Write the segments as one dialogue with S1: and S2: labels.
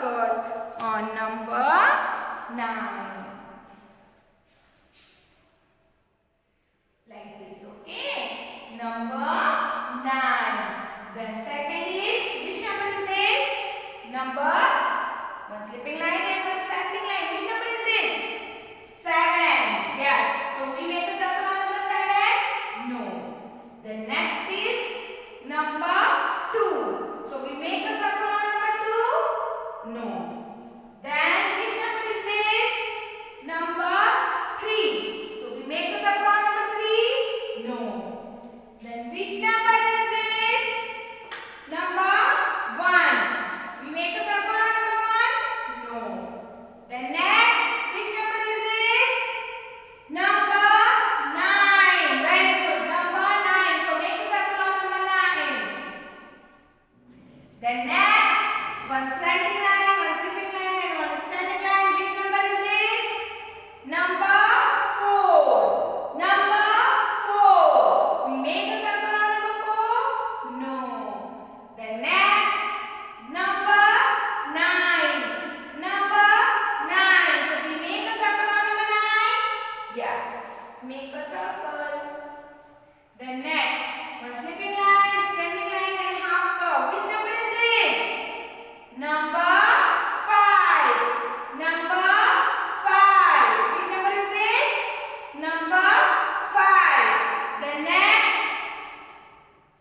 S1: circle on number 9. Like this, okay? Number 9. Then second is, which number is this? Number, one slipping line and one standing line. Which number is this? 7. Yes. So we make a circle on number 7? No. The next is number 2. So we make a circle on number 2? No. Then which number is this? Number 3. So we make a circle on number 3? No. Then which number is this? Number 1. We make a circle on number 1? No. Then next, which number is this? Number 9. Very good. Number 9. So make a circle on number 9. Then next, one slanting line, one slipping line and one standing line. Which number is this? Number 4. Number 4. We make a circle on number 4? No. Then next, number 9. Number 9. So we make a circle on number 9? Yes. Make a circle. Then next, one slipping line, standing line and half curve. Which number is this? Number 5. Number 5. Which number is this? Number 5. The next,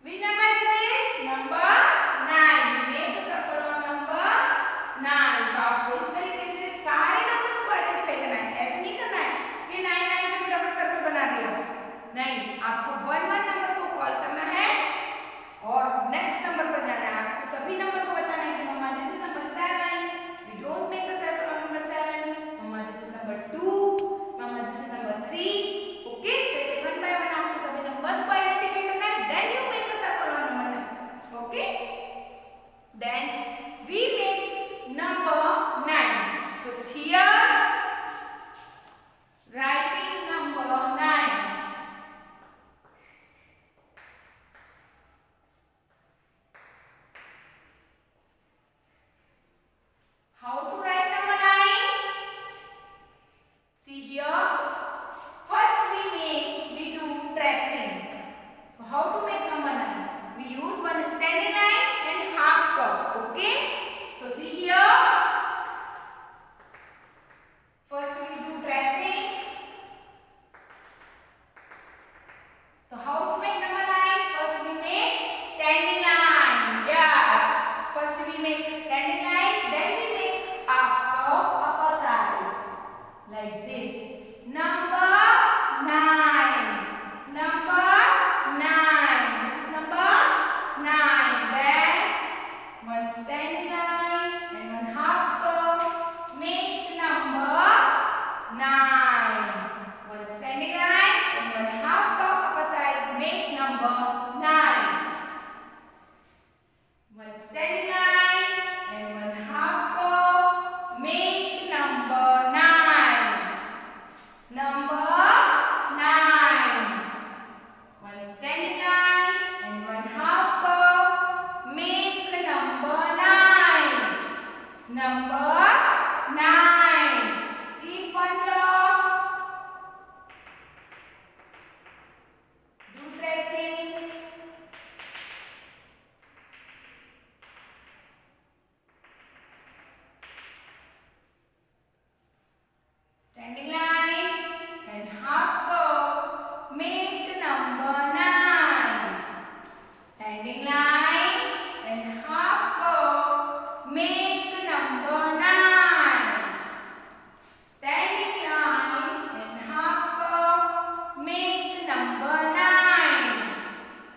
S1: which number is this? Number 9. We make a circle on number 9. तो आपको इस तरीके से सारे numbers को identify करना है. ऐसे नहीं करना है कि 9 9 पे फटाफट सर्कल बना दिया. नहीं, आपको 1 1 नंबर को कॉल करना है और नेक्स्ट नंबर पर जाना है. आपको सभी नंबर को बताना है कि mama this is number 7. We don't make a circle on number 7. Mama this is number 2. Mama this is number 3. Okay, कैसे वन बाय वन आपको सभी नंबर्स को आइडेंटिफाई करना है. Then you make a circle on number 9. Okay, then we make number 9. So here writing number 9. How to write number 9? See here. First we do tracing. So how to make number 9? We use one standing line and half curve. Okay. So see here. First we do tracing. So how to make number 9? First we make standing line. Yes. First we make standing line. Then we make half curve upper side. Like this. Number 9. Number 9. This is number 9. Then one standing line and one half curve. Make number 9. One standing line and one half curve upper side. Make number 9. One standing line and one half curve. Make number 9. Number 9. One standing line and one half curve. Make number 9. Number 9. Skip one block. Do tracing. Standing line and half curve. Make number 9. Standing line and half curve. Make number 9. Standing line and half curve. Make number 9.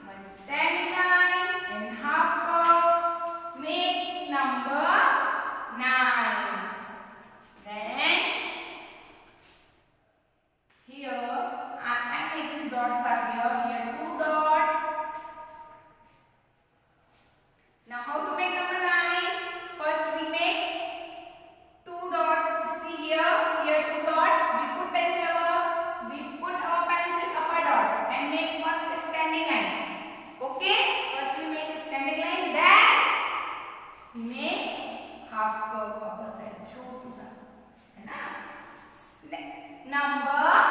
S1: One standing line and half curve. Make number 9. Then half curve वापस है छोटू सा, है ना। Number